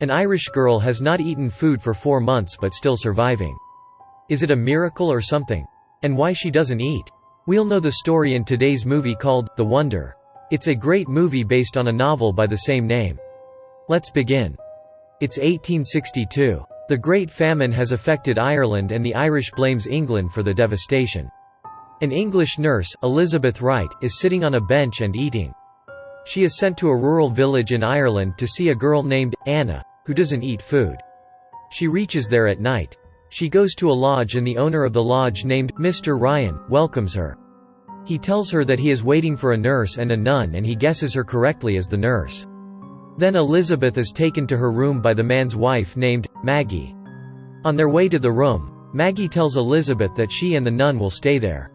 An Irish girl has not eaten food for 4 months but still surviving. Is it a miracle or something? And why she doesn't eat? We'll know the story in today's movie called The Wonder. It's a great movie based on a novel by the same name. Let's begin. It's 1862. The Great Famine has affected Ireland and the Irish blames England for the devastation. An English nurse, Elizabeth Wright, is sitting on a bench and eating. She is sent to a rural village in Ireland to see a girl named Anna, who doesn't eat food. She reaches there at night. She goes to a lodge and the owner of the lodge, named Mr. Ryan, welcomes her. He tells her that he is waiting for a nurse and a nun, and he guesses her correctly as the nurse. Then Elizabeth is taken to her room by the man's wife named Maggie. On their way to the room, Maggie tells Elizabeth that she and the nun will stay there.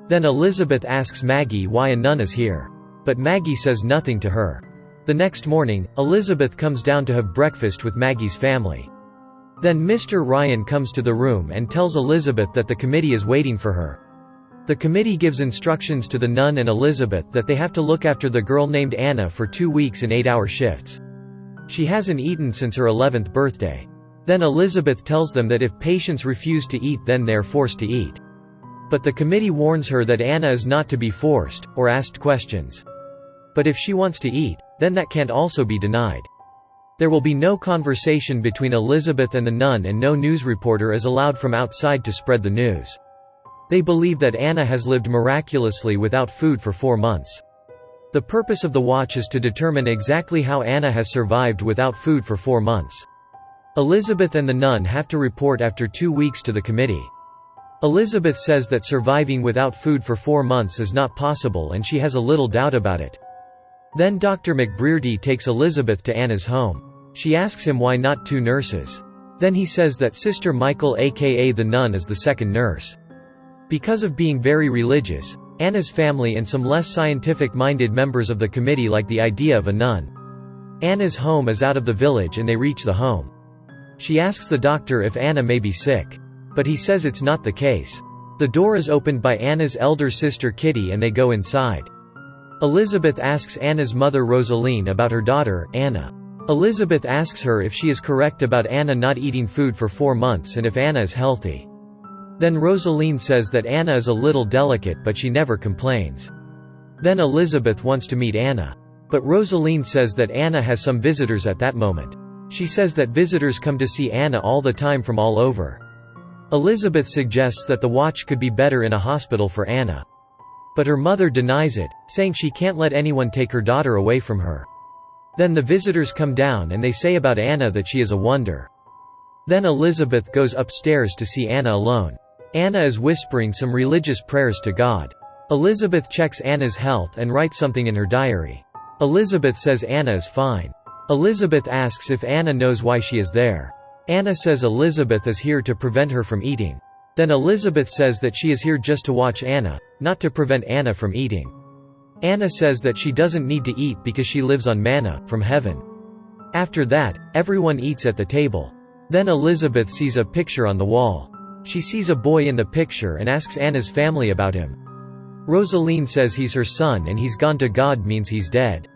Then Elizabeth asks Maggie why a nun is here. But Maggie says nothing to her. The next morning, Elizabeth comes down to have breakfast with Maggie's family. Then Mr. Ryan comes to the room and tells Elizabeth that the committee is waiting for her. The committee gives instructions to the nun and Elizabeth that they have to look after the girl named Anna for 2 weeks in 8-hour shifts. She hasn't eaten since her 11th birthday. Then Elizabeth tells them that if patients refuse to eat, then they're forced to eat. But the committee warns her that Anna is not to be forced, or asked questions. But if she wants to eat, then that can't also be denied. There will be no conversation between Elizabeth and the nun, and no news reporter is allowed from outside to spread the news. They believe that Anna has lived miraculously without food for 4 months. The purpose of the watch is to determine exactly how Anna has survived without food for 4 months. Elizabeth and the nun have to report after 2 weeks to the committee. Elizabeth says that surviving without food for 4 months is not possible, and she has a little doubt about it. Then Dr. McBrearty takes Elizabeth to Anna's home. She asks him why not 2 nurses. Then he says that Sister Michael, aka the nun, is the second nurse. Because of being very religious, Anna's family and some less scientific-minded members of the committee like the idea of a nun. Anna's home is out of the village and they reach the home. She asks the doctor if Anna may be sick. But he says it's not the case. The door is opened by Anna's elder sister Kitty and they go inside. Elizabeth asks Anna's mother Rosaline about her daughter, Anna. Elizabeth asks her if she is correct about Anna not eating food for 4 months and if Anna is healthy. Then Rosaline says that Anna is a little delicate but she never complains. Then Elizabeth wants to meet Anna. But Rosaline says that Anna has some visitors at that moment. She says that visitors come to see Anna all the time from all over. Elizabeth suggests that the watch could be better in a hospital for Anna. But her mother denies it, saying she can't let anyone take her daughter away from her. Then the visitors come down and they say about Anna that she is a wonder. Then Elizabeth goes upstairs to see Anna alone. Anna is whispering some religious prayers to God. Elizabeth checks Anna's health and writes something in her diary. Elizabeth says Anna is fine. Elizabeth asks if Anna knows why she is there. Anna says Elizabeth is here to prevent her from eating. Then Elizabeth says that she is here just to watch Anna, not to prevent Anna from eating. Anna says that she doesn't need to eat because she lives on manna from heaven. After that, everyone eats at the table. Then Elizabeth sees a picture on the wall. She sees a boy in the picture and asks Anna's family about him. Rosaline says he's her son and he's gone to God means he's dead.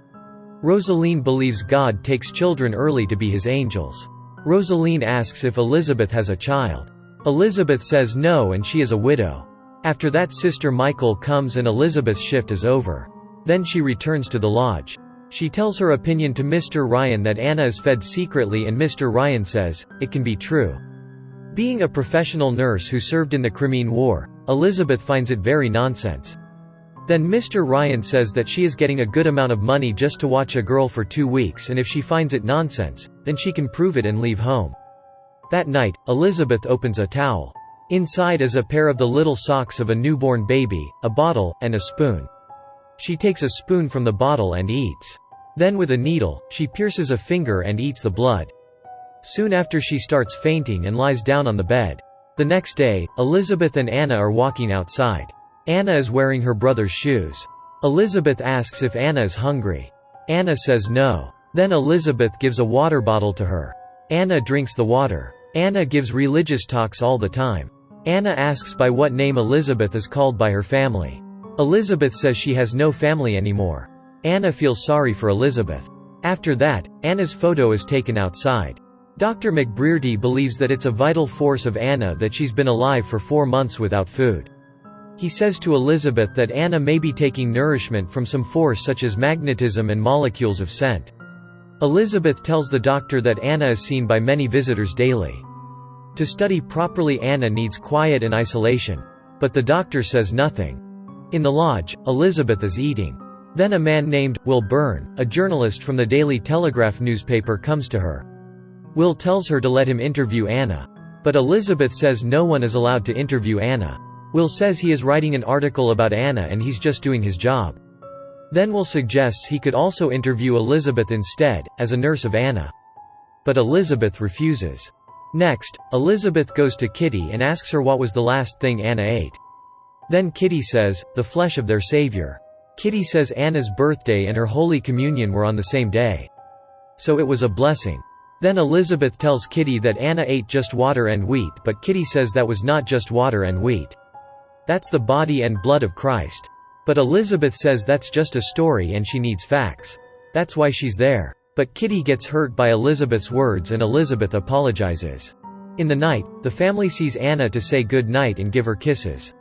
Rosaline believes God takes children early to be his angels. Rosaline asks if Elizabeth has a child. Elizabeth says no and she is a widow. After that, Sister Michael comes and Elizabeth's shift is over. Then she returns to the lodge. She tells her opinion to Mr. Ryan that Anna is fed secretly and Mr. Ryan says, it can be true. Being a professional nurse who served in the Crimean War, Elizabeth finds it very nonsense. Then Mr. Ryan says that she is getting a good amount of money just to watch a girl for 2 weeks, and if she finds it nonsense, then she can prove it and leave home. That night, Elizabeth opens a towel. Inside is a pair of the little socks of a newborn baby, a bottle, and a spoon. She takes a spoon from the bottle and eats. Then with a needle, she pierces a finger and eats the blood. Soon after she starts fainting and lies down on the bed. The next day, Elizabeth and Anna are walking outside. Anna is wearing her brother's shoes. Elizabeth asks if Anna is hungry. Anna says no. Then Elizabeth gives a water bottle to her. Anna drinks the water. Anna gives religious talks all the time. Anna asks by what name Elizabeth is called by her family. Elizabeth says she has no family anymore. Anna feels sorry for Elizabeth. After that, Anna's photo is taken outside. Dr. McBrearty believes that it's a vital force of Anna that she's been alive for 4 months without food. He says to Elizabeth that Anna may be taking nourishment from some force such as magnetism and molecules of scent. Elizabeth tells the doctor that Anna is seen by many visitors daily. To study properly, Anna needs quiet and isolation. But the doctor says nothing. In the lodge, Elizabeth is eating. Then a man named Will Byrne, a journalist from the Daily Telegraph newspaper, comes to her. Will tells her to let him interview Anna. But Elizabeth says no one is allowed to interview Anna. Will says he is writing an article about Anna and he's just doing his job. Then Will suggests he could also interview Elizabeth instead, as a nurse of Anna. But Elizabeth refuses. Next, Elizabeth goes to Kitty and asks her what was the last thing Anna ate. Then Kitty says, the flesh of their Savior. Kitty says Anna's birthday and her Holy Communion were on the same day. So it was a blessing. Then Elizabeth tells Kitty that Anna ate just water and wheat, but Kitty says that was not just water and wheat. That's the body and blood of Christ. But Elizabeth says that's just a story and she needs facts. That's why she's there. But Kitty gets hurt by Elizabeth's words and Elizabeth apologizes. In the night, the family sees Anna to say good night and give her kisses.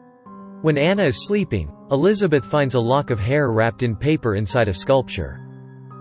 When Anna is sleeping, Elizabeth finds a lock of hair wrapped in paper inside a sculpture.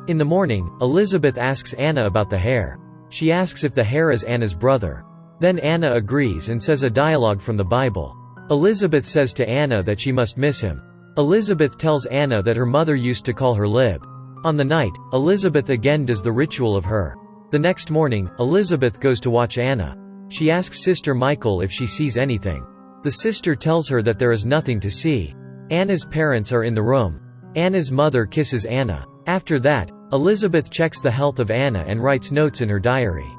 In the morning, Elizabeth asks Anna about the hair. She asks if the hair is Anna's brother. Then Anna agrees and says a dialogue from the Bible. Elizabeth says to Anna that she must miss him. Elizabeth tells Anna that her mother used to call her Lib. On the night, Elizabeth again does the ritual of her. The next morning, Elizabeth goes to watch Anna. She asks Sister Michael if she sees anything. The sister tells her that there is nothing to see. Anna's parents are in the room. Anna's mother kisses Anna. After that, Elizabeth checks the health of Anna and writes notes in her diary.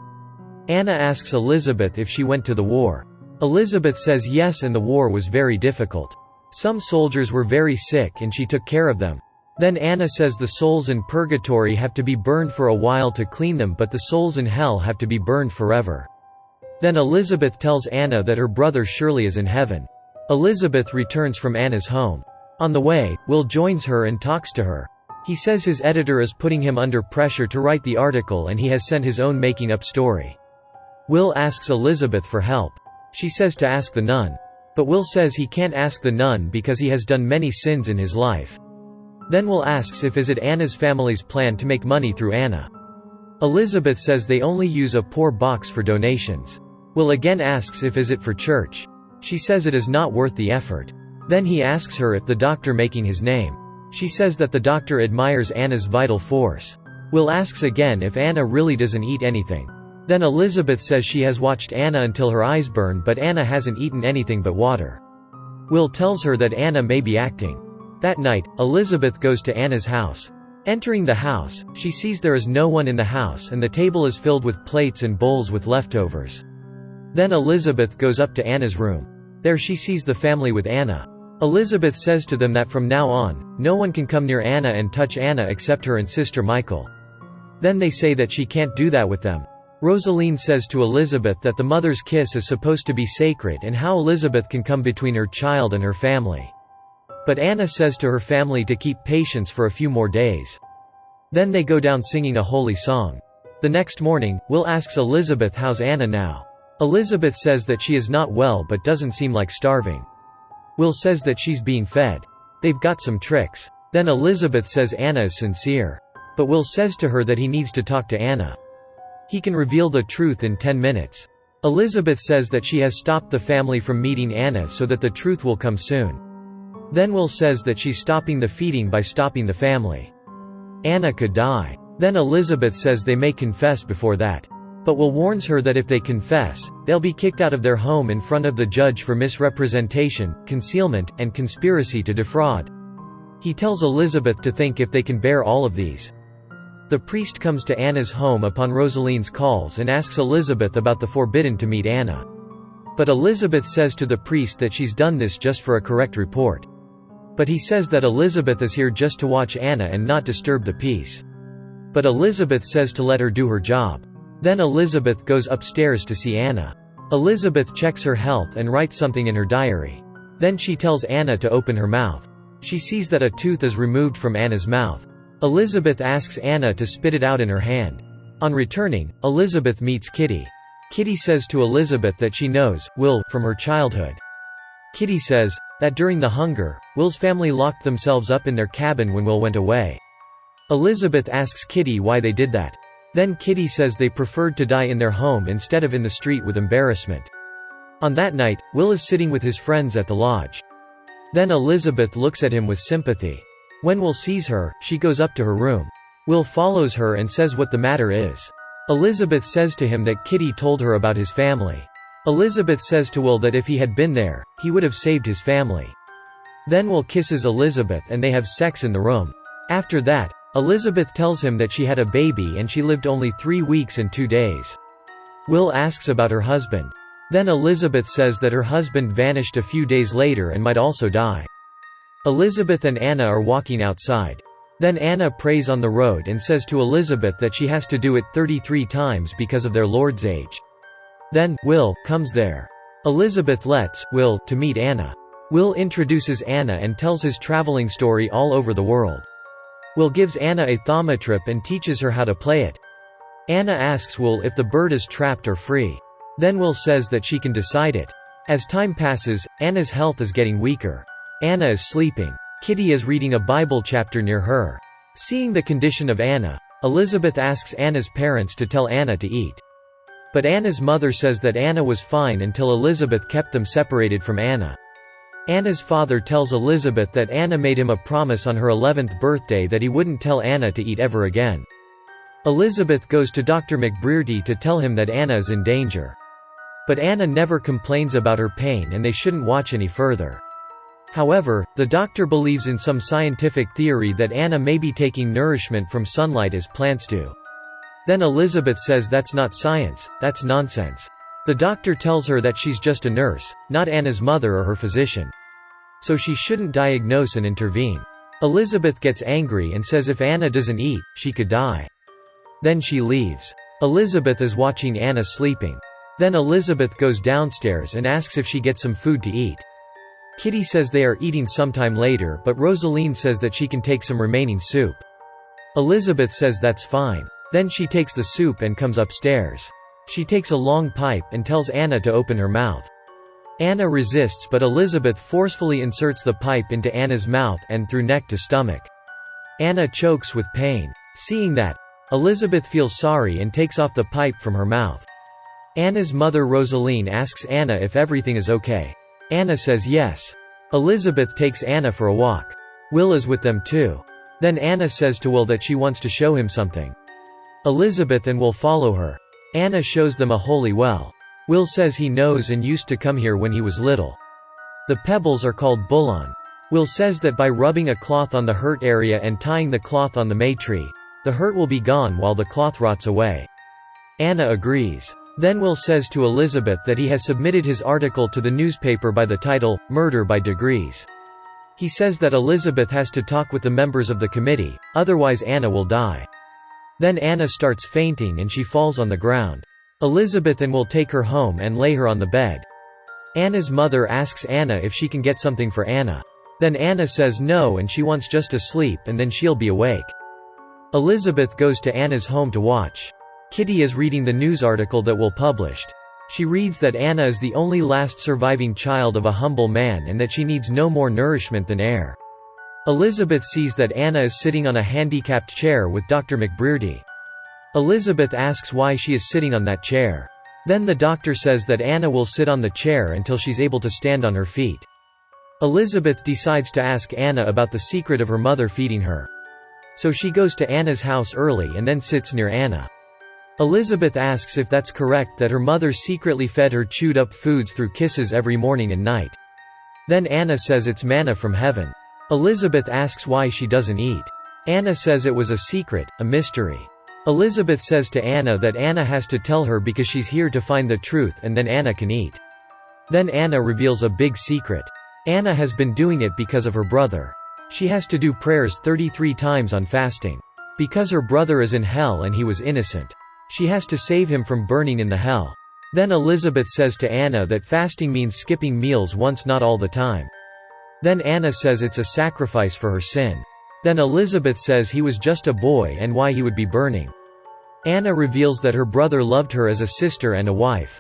Anna asks Elizabeth if she went to the war. Elizabeth says yes, and the war was very difficult. Some soldiers were very sick and she took care of them. Then Anna says the souls in purgatory have to be burned for a while to clean them, but the souls in hell have to be burned forever. Then Elizabeth tells Anna that her brother surely is in heaven. Elizabeth returns from Anna's home. On the way, Will joins her and talks to her. He says his editor is putting him under pressure to write the article and he has sent his own making-up story. Will asks Elizabeth for help. She says to ask the nun. But Will says he can't ask the nun because he has done many sins in his life. Then Will asks if is it Anna's family's plan to make money through Anna. Elizabeth says they only use a poor box for donations. Will again asks if is it for church. She says it is not worth the effort. Then he asks her if the doctor making his name. She says that the doctor admires Anna's vital force. Will asks again if Anna really doesn't eat anything. Then Elizabeth says she has watched Anna until her eyes burn, but Anna hasn't eaten anything but water. Will tells her that Anna may be acting. That night, Elizabeth goes to Anna's house. Entering the house, she sees there is no one in the house and the table is filled with plates and bowls with leftovers. Then Elizabeth goes up to Anna's room. There she sees the family with Anna. Elizabeth says to them that from now on, no one can come near Anna and touch Anna except her and Sister Michael. Then they say that she can't do that with them. Rosaline says to Elizabeth that the mother's kiss is supposed to be sacred and how Elizabeth can come between her child and her family. But Anna says to her family to keep patience for a few more days. Then they go down singing a holy song. The next morning, Will asks Elizabeth how's Anna now. Elizabeth says that she is not well but doesn't seem like starving. Will says that she's being fed. They've got some tricks. Then Elizabeth says Anna is sincere. But Will says to her that he needs to talk to Anna. He can reveal the truth in 10 minutes. Elizabeth says that she has stopped the family from meeting Anna so that the truth will come soon. Then Will says that she's stopping the feeding by stopping the family. Anna could die. Then Elizabeth says they may confess before that. But Will warns her that if they confess, they'll be kicked out of their home in front of the judge for misrepresentation, concealment, and conspiracy to defraud. He tells Elizabeth to think if they can bear all of these. The priest comes to Anna's home upon Rosaline's calls and asks Elizabeth about the forbidden to meet Anna. But Elizabeth says to the priest that she's done this just for a correct report. But he says that Elizabeth is here just to watch Anna and not disturb the peace. But Elizabeth says to let her do her job. Then Elizabeth goes upstairs to see Anna. Elizabeth checks her health and writes something in her diary. Then she tells Anna to open her mouth. She sees that a tooth is removed from Anna's mouth. Elizabeth asks Anna to spit it out in her hand. On returning, Elizabeth meets Kitty. Kitty says to Elizabeth that she knows Will from her childhood. Kitty says that during the hunger, Will's family locked themselves up in their cabin when Will went away. Elizabeth asks Kitty why they did that. Then Kitty says they preferred to die in their home instead of in the street with embarrassment. On that night, Will is sitting with his friends at the lodge. Then Elizabeth looks at him with sympathy. When Will sees her, she goes up to her room. Will follows her and says what the matter is. Elizabeth says to him that Kitty told her about his family. Elizabeth says to Will that if he had been there, he would have saved his family. Then Will kisses Elizabeth and they have sex in the room. After that, Elizabeth tells him that she had a baby and she lived only 3 weeks and 2 days. Will asks about her husband. Then Elizabeth says that her husband vanished a few days later and might also die. Elizabeth and Anna are walking outside. Then Anna prays on the road and says to Elizabeth that she has to do it 33 times because of their Lord's age. Then, Will comes there. Elizabeth lets Will to meet Anna. Will introduces Anna and tells his traveling story all over the world. Will gives Anna a thaumatrip and teaches her how to play it. Anna asks Will if the bird is trapped or free. Then Will says that she can decide it. As time passes, Anna's health is getting weaker. Anna is sleeping. Kitty is reading a Bible chapter near her. Seeing the condition of Anna, Elizabeth asks Anna's parents to tell Anna to eat. But Anna's mother says that Anna was fine until Elizabeth kept them separated from Anna. Anna's father tells Elizabeth that Anna made him a promise on her 11th birthday that he wouldn't tell Anna to eat ever again. Elizabeth goes to Dr. McBrearty to tell him that Anna is in danger. But Anna never complains about her pain and they shouldn't watch any further. However, the doctor believes in some scientific theory that Anna may be taking nourishment from sunlight as plants do. Then Elizabeth says that's not science, that's nonsense. The doctor tells her that she's just a nurse, not Anna's mother or her physician. So she shouldn't diagnose and intervene. Elizabeth gets angry and says if Anna doesn't eat, she could die. Then she leaves. Elizabeth is watching Anna sleeping. Then Elizabeth goes downstairs and asks if she gets some food to eat. Kitty says they are eating sometime later, but Rosaline says that she can take some remaining soup. Elizabeth says that's fine. Then she takes the soup and comes upstairs. She takes a long pipe and tells Anna to open her mouth. Anna resists, but Elizabeth forcefully inserts the pipe into Anna's mouth and through neck to stomach. Anna chokes with pain. Seeing that, Elizabeth feels sorry and takes off the pipe from her mouth. Anna's mother Rosaline asks Anna if everything is okay. Anna says yes. Elizabeth takes Anna for a walk. Will is with them too. Then Anna says to Will that she wants to show him something. Elizabeth and Will follow her. Anna shows them a holy well. Will says he knows and used to come here when he was little. The pebbles are called bullon. Will says that by rubbing a cloth on the hurt area and tying the cloth on the may tree, the hurt will be gone while the cloth rots away. Anna agrees. Then Will says to Elizabeth that he has submitted his article to the newspaper by the title, Murder by Degrees. He says that Elizabeth has to talk with the members of the committee, otherwise Anna will die. Then Anna starts fainting and she falls on the ground. Elizabeth and Will take her home and lay her on the bed. Anna's mother asks Anna if she can get something for Anna. Then Anna says no and she wants just to sleep and then she'll be awake. Elizabeth goes to Anna's home to watch. Kitty is reading the news article that Will published. She reads that Anna is the only last surviving child of a humble man and that she needs no more nourishment than air. Elizabeth sees that Anna is sitting on a handicapped chair with Dr. McBrearty. Elizabeth asks why she is sitting on that chair. Then the doctor says that Anna will sit on the chair until she's able to stand on her feet. Elizabeth decides to ask Anna about the secret of her mother feeding her. So she goes to Anna's house early and then sits near Anna. Elizabeth asks if that's correct that her mother secretly fed her chewed-up foods through kisses every morning and night. Then Anna says it's manna from heaven. Elizabeth asks why she doesn't eat. Anna says it was a secret, a mystery. Elizabeth says to Anna that Anna has to tell her because she's here to find the truth and then Anna can eat. Then Anna reveals a big secret. Anna has been doing it because of her brother. She has to do prayers 33 times on fasting. Because her brother is in hell and he was innocent. She has to save him from burning in the hell. Then Elizabeth says to Anna that fasting means skipping meals once, not all the time. Then Anna says it's a sacrifice for her sin. Then Elizabeth says he was just a boy and why he would be burning. Anna reveals that her brother loved her as a sister and a wife.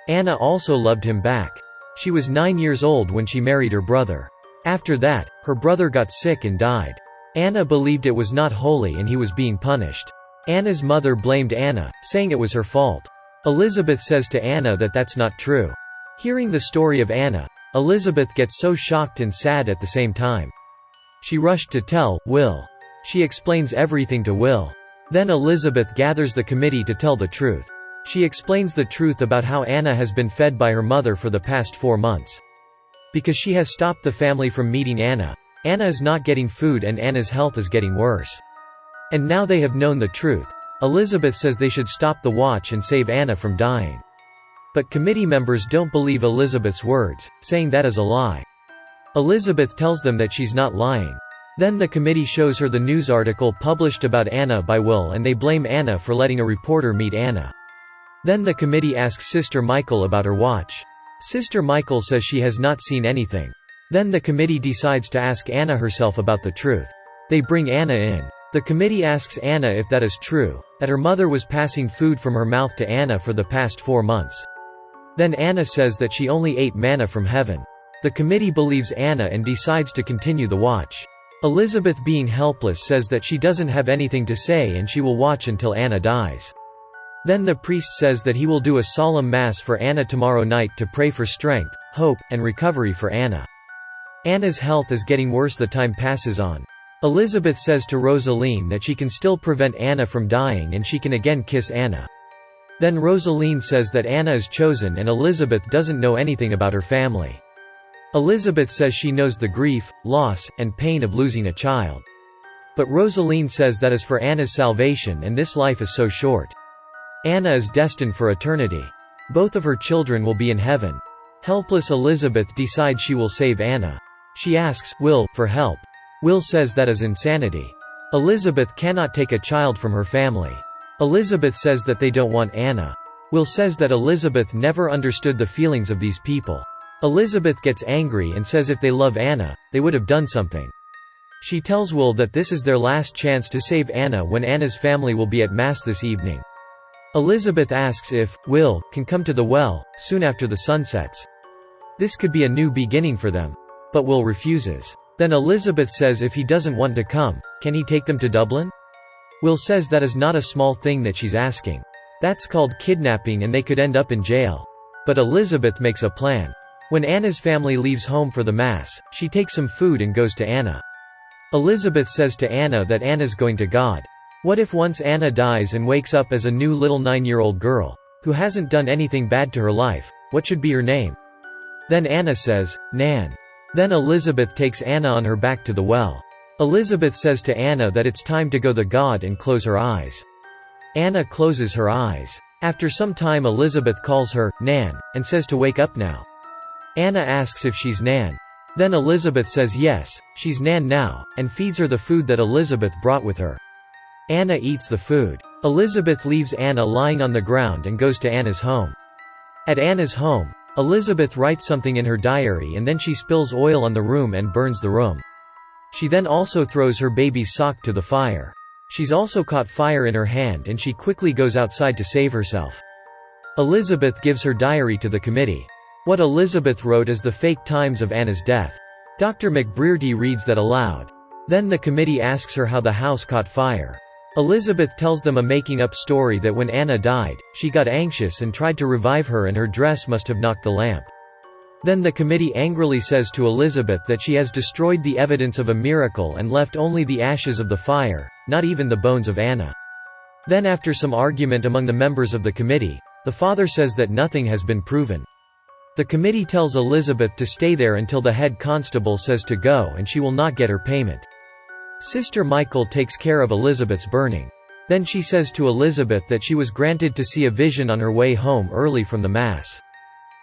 Anna also loved him back. She was 9 years old when she married her brother. After that, her brother got sick and died. Anna believed it was not holy and he was being punished. Anna's mother blamed Anna, saying it was her fault. Elizabeth says to Anna that that's not true. Hearing the story of Anna, Elizabeth gets so shocked and sad at the same time. She rushed to tell Will. She explains everything to Will. Then Elizabeth gathers the committee to tell the truth. She explains the truth about how Anna has been fed by her mother for the past 4 months. Because she has stopped the family from meeting Anna, Anna is not getting food and Anna's health is getting worse. And now they have known the truth. Elizabeth says they should stop the watch and save Anna from dying. But committee members don't believe Elizabeth's words, saying that is a lie. Elizabeth tells them that she's not lying. Then the committee shows her the news article published about Anna by Will and they blame Anna for letting a reporter meet Anna. Then the committee asks Sister Michael about her watch. Sister Michael says she has not seen anything. Then the committee decides to ask Anna herself about the truth. They bring Anna in. The committee asks Anna if that is true, that her mother was passing food from her mouth to Anna for the past 4 months. Then Anna says that she only ate manna from heaven. The committee believes Anna and decides to continue the watch. Elizabeth, being helpless, says that she doesn't have anything to say and she will watch until Anna dies. Then the priest says that he will do a solemn mass for Anna tomorrow night to pray for strength, hope, and recovery for Anna. Anna's health is getting worse the time passes on. Elizabeth says to Rosaline that she can still prevent Anna from dying and she can again kiss Anna. Then Rosaline says that Anna is chosen and Elizabeth doesn't know anything about her family. Elizabeth says she knows the grief, loss, and pain of losing a child. But Rosaline says that is for Anna's salvation and this life is so short. Anna is destined for eternity. Both of her children will be in heaven. Helpless Elizabeth decides she will save Anna. She asks Will for help. Will says that is insanity. Elizabeth cannot take a child from her family. Elizabeth says that they don't want Anna. Will says that Elizabeth never understood the feelings of these people. Elizabeth gets angry and says if they love Anna, they would have done something. She tells Will that this is their last chance to save Anna when Anna's family will be at Mass this evening. Elizabeth asks if Will can come to the well soon after the sun sets. This could be a new beginning for them. But Will refuses. Then Elizabeth says if he doesn't want to come, can he take them to Dublin? Will says that is not a small thing that she's asking. That's called kidnapping and they could end up in jail. But Elizabeth makes a plan. When Anna's family leaves home for the Mass, she takes some food and goes to Anna. Elizabeth says to Anna that Anna's going to God. What if once Anna dies and wakes up as a new little 9-year-old girl, who hasn't done anything bad to her life, what should be her name? Then Anna says, Nan. Then Elizabeth takes Anna on her back to the well. Elizabeth says to Anna that it's time to go to God and close her eyes. Anna closes her eyes. After some time Elizabeth calls her, Nan, and says to wake up now. Anna asks if she's Nan. Then Elizabeth says yes, she's Nan now, and feeds her the food that Elizabeth brought with her. Anna eats the food. Elizabeth leaves Anna lying on the ground and goes to Anna's home. At Anna's home, Elizabeth writes something in her diary and then she spills oil on the room and burns the room. She then also throws her baby's sock to the fire. She's also caught fire in her hand and she quickly goes outside to save herself. Elizabeth gives her diary to the committee. What Elizabeth wrote is the fake times of Anna's death. Dr. McBrearty reads that aloud. Then the committee asks her how the house caught fire. Elizabeth tells them a making-up story that when Anna died, she got anxious and tried to revive her and her dress must have knocked the lamp. Then the committee angrily says to Elizabeth that she has destroyed the evidence of a miracle and left only the ashes of the fire, not even the bones of Anna. Then after some argument among the members of the committee, the father says that nothing has been proven. The committee tells Elizabeth to stay there until the head constable says to go and she will not get her payment. Sister Michael takes care of Elizabeth's burning. Then she says to Elizabeth that she was granted to see a vision on her way home early from the Mass.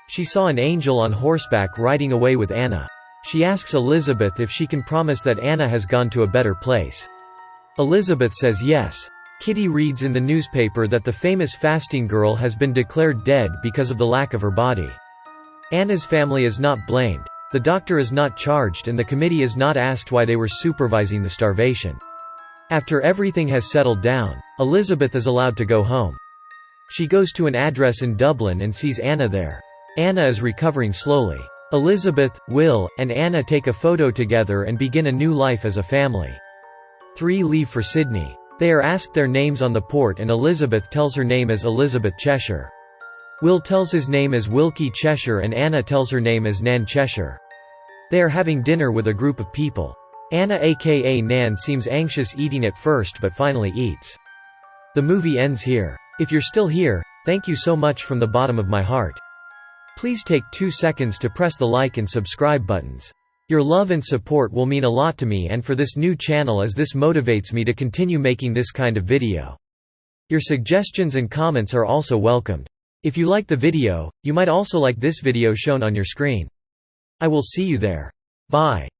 She saw an angel on horseback riding away with Anna. She asks Elizabeth if she can promise that Anna has gone to a better place. Elizabeth says yes. Kitty reads in the newspaper that the famous fasting girl has been declared dead because of the lack of her body. Anna's family is not blamed. The doctor is not charged and the committee is not asked why they were supervising the starvation. After everything has settled down, Elizabeth is allowed to go home. She goes to an address in Dublin and sees Anna there. Anna is recovering slowly. Elizabeth, Will, and Anna take a photo together and begin a new life as a family. 3 leave for Sydney. They are asked their names on the port and Elizabeth tells her name as Elizabeth Cheshire. Will tells his name as Wilkie Cheshire and Anna tells her name as Nan Cheshire. They are having dinner with a group of people. Anna aka Nan seems anxious eating at first but finally eats. The movie ends here. If you're still here, thank you so much from the bottom of my heart. Please take 2 seconds to press the like and subscribe buttons. Your love and support will mean a lot to me and for this new channel as this motivates me to continue making this kind of video. Your suggestions and comments are also welcomed. If you like the video, you might also like this video shown on your screen. I will see you there. Bye.